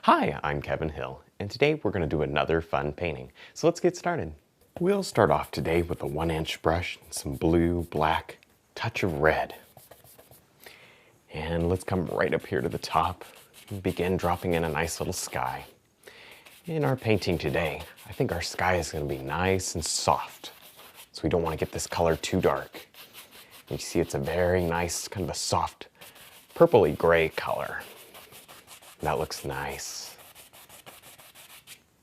Hi, I'm Kevin Hill, and today we're going to do another fun painting. So let's get started. We'll start off today with a 1-inch brush, some blue, black, touch of red. And let's come right up here to the top and begin dropping in a nice little sky. In our painting today, I think our sky is going to be nice and soft. So we don't want to get this color too dark. You see it's a very nice, kind of a soft, purpley gray color. That looks nice.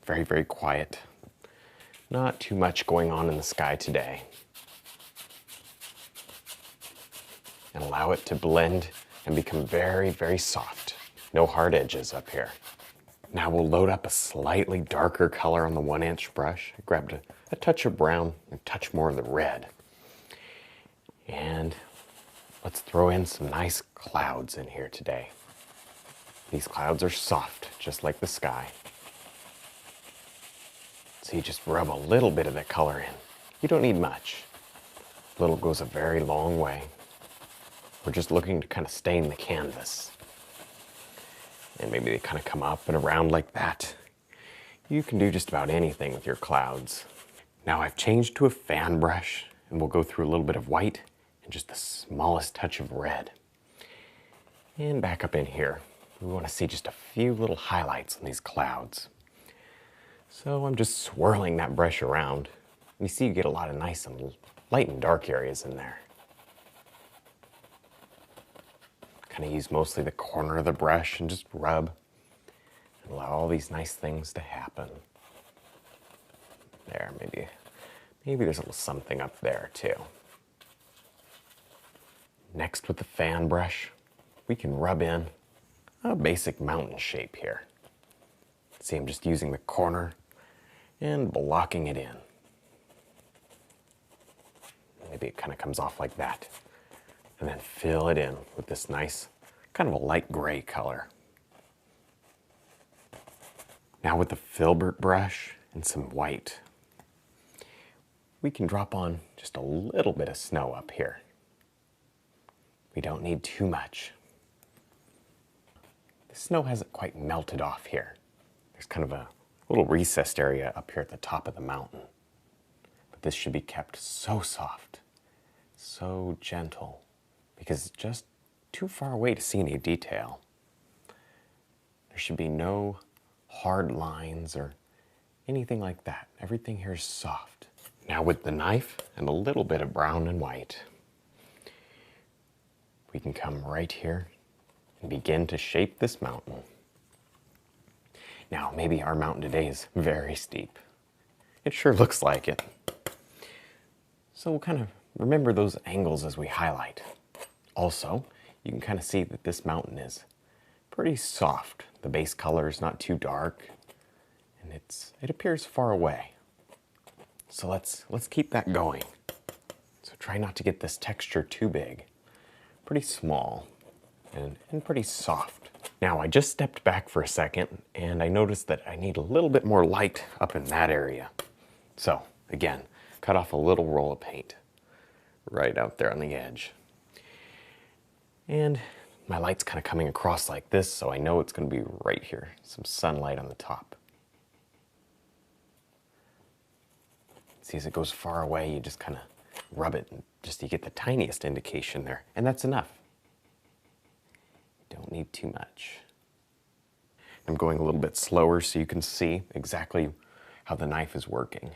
Very, very quiet. Not too much going on in the sky today. And allow it to blend and become very, very soft. No hard edges up here. Now we'll load up a slightly darker color on the 1-inch brush. I grabbed a touch of brown and a touch more of the red. And let's throw in some nice clouds in here today. These clouds are soft, just like the sky. So you just rub a little bit of that color in. You don't need much. A little goes a very long way. We're just looking to kind of stain the canvas. And maybe they kind of come up and around like that. You can do just about anything with your clouds. Now I've changed to a fan brush, and we'll go through a little bit of white and just the smallest touch of red. And back up in here. We want to see just a few little highlights on these clouds. So I'm just swirling that brush around. You see you get a lot of nice and light and dark areas in there. Kind of use mostly the corner of the brush and just rub and allow all these nice things to happen. There, maybe there's a little something up there too. Next with the fan brush, we can rub in a basic mountain shape here. See, I'm just using the corner and blocking it in. Maybe it kind of comes off like that. And then fill it in with this nice, kind of a light gray color. Now with the filbert brush and some white, we can drop on just a little bit of snow up here. We don't need too much. The snow hasn't quite melted off here. There's kind of a little recessed area up here at the top of the mountain. But this should be kept so soft, so gentle, because it's just too far away to see any detail. There should be no hard lines or anything like that. Everything here is soft. Now with the knife and a little bit of brown and white, we can come right here and begin to shape this mountain. Now, maybe our mountain today is very steep. It sure looks like it. So we'll kind of remember those angles as we highlight. Also, you can kind of see that this mountain is pretty soft. The base color is not too dark, and it appears far away. So let's keep that going. So try not to get this texture too big. Pretty small. And pretty soft. Now I just stepped back for a second and I noticed that I need a little bit more light up in that area. So again, cut off a little roll of paint right out there on the edge. And my light's kind of coming across like this, so I know it's going to be right here. Some sunlight on the top. See, as it goes far away, you just kind of rub it and you get the tiniest indication there, and that's enough. Don't need too much. I'm going a little bit slower so you can see exactly how the knife is working.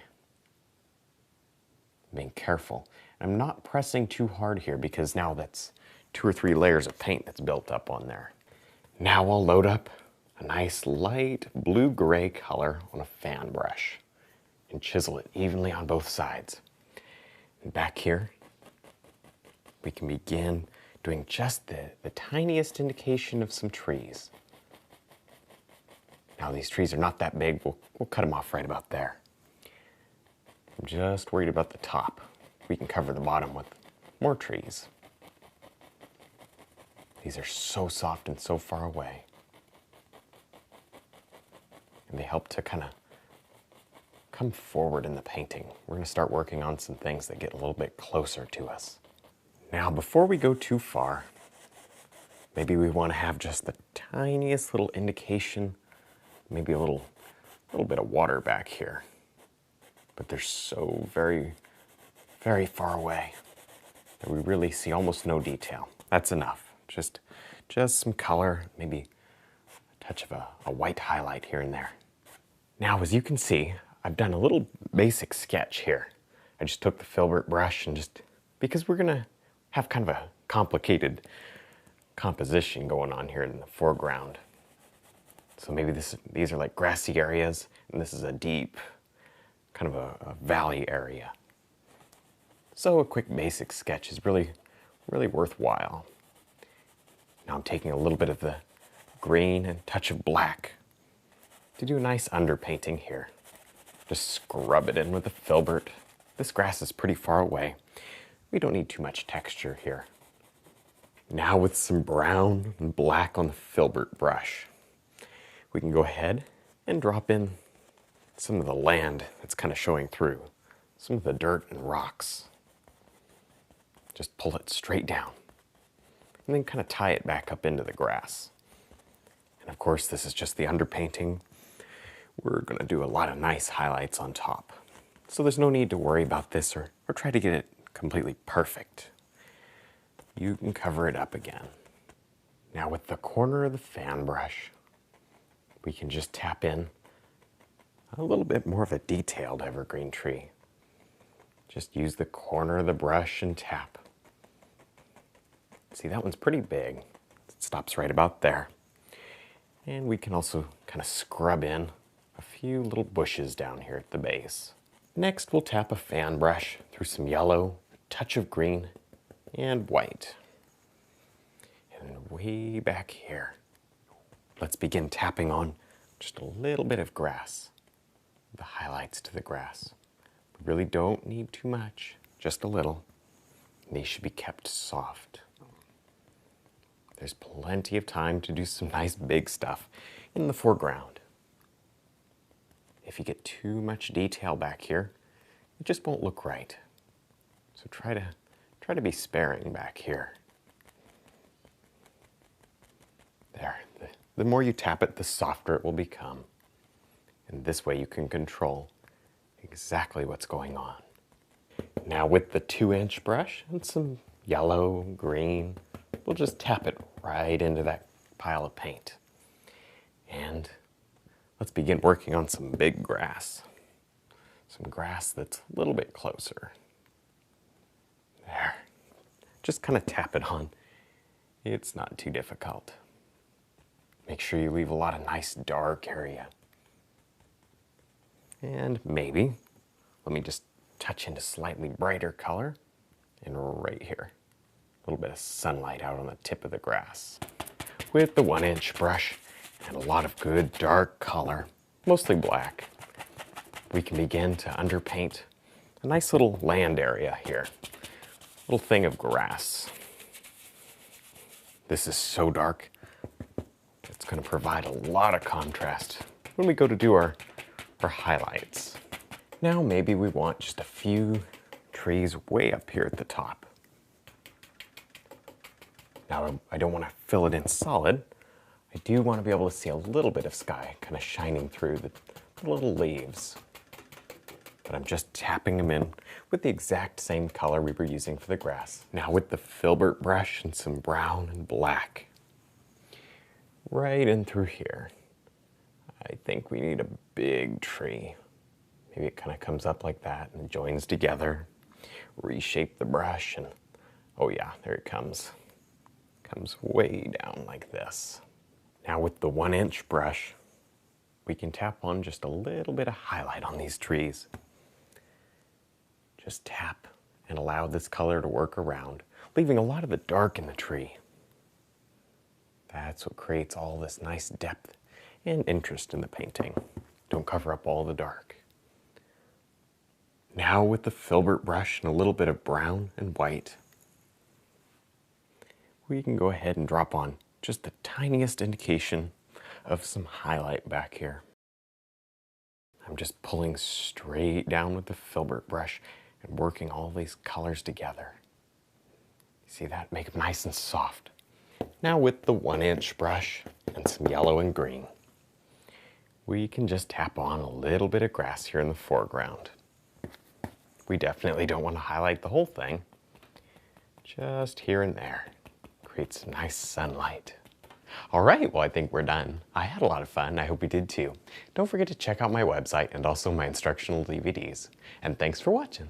Being careful. I'm not pressing too hard here because now that's 2 or 3 layers of paint that's built up on there. Now I'll load up a nice light blue-gray color on a fan brush and chisel it evenly on both sides. And back here, we can begin doing just the tiniest indication of some trees. Now these trees are not that big, we'll cut them off right about there. I'm just worried about the top. We can cover the bottom with more trees. These are so soft and so far away. And they help to kind of come forward in the painting. We're going to start working on some things that get a little bit closer to us. Now, before we go too far, maybe we want to have just the tiniest little indication maybe a little bit of water back here. But they're so very, very far away that we really see almost no detail. That's enough. Just some color, maybe a touch of a white highlight here and there. Now, as you can see, I've done a little basic sketch here. I just took the filbert brush and because we're gonna have kind of a complicated composition going on here in the foreground. So maybe these are like grassy areas, and this is a deep, kind of a valley area. So a quick basic sketch is really worthwhile. Now I'm taking a little bit of the green and touch of black to do a nice underpainting here. Just scrub it in with the filbert. This grass is pretty far away. We don't need too much texture here. Now with some brown and black on the filbert brush, we can go ahead and drop in some of the land that's kind of showing through, some of the dirt and rocks. Just pull it straight down and then kind of tie it back up into the grass. And of course, this is just the underpainting. We're going to do a lot of nice highlights on top. So there's no need to worry about this or try to get it completely perfect. You can cover it up again. Now with the corner of the fan brush, we can just tap in a little bit more of a detailed evergreen tree. Just use the corner of the brush and tap. See, that one's pretty big. It stops right about there. And we can also kind of scrub in a few little bushes down here at the base. Next, we'll tap a fan brush through some yellow, a touch of green, and white. And way back here, let's begin tapping on just a little bit of grass. The highlights to the grass. We really don't need too much, just a little. And these should be kept soft. There's plenty of time to do some nice big stuff in the foreground. If you get too much detail back here, it just won't look right. So try to be sparing back here. There. The more you tap it, the softer it will become. And this way you can control exactly what's going on. Now with the 2-inch brush and some yellow, green, we'll just tap it right into that pile of paint. And let's begin working on some big grass. Some grass that's a little bit closer. There. Just kind of tap it on. It's not too difficult. Make sure you leave a lot of nice dark area. And maybe, let me just touch into slightly brighter color. And right here, a little bit of sunlight out on the tip of the grass. With the 1-inch brush and a lot of good dark color, mostly black, we can begin to underpaint a nice little land area here. Little thing of grass. This is so dark, it's going to provide a lot of contrast when we go to do our highlights. Now maybe we want just a few trees way up here at the top. Now I don't want to fill it in solid. I do want to be able to see a little bit of sky kind of shining through the little leaves. But I'm just tapping them in with the exact same color we were using for the grass. Now with the filbert brush and some brown and black, right in through here, I think we need a big tree. Maybe it kind of comes up like that and joins together. Reshape the brush and, oh yeah, there it comes. Comes way down like this. Now with the 1-inch brush, we can tap on just a little bit of highlight on these trees. Just tap and allow this color to work around, leaving a lot of the dark in the tree. That's what creates all this nice depth and interest in the painting. Don't cover up all the dark. Now with the filbert brush and a little bit of brown and white, we can go ahead and drop on just the tiniest indication of some highlight back here. I'm just pulling straight down with the filbert brush and working all these colors together. See that? Make them nice and soft. Now with the 1-inch brush and some yellow and green, we can just tap on a little bit of grass here in the foreground. We definitely don't want to highlight the whole thing. Just here and there. Create some nice sunlight. All right, well, I think we're done. I had a lot of fun. I hope you did too. Don't forget to check out my website and also my instructional DVDs. And thanks for watching.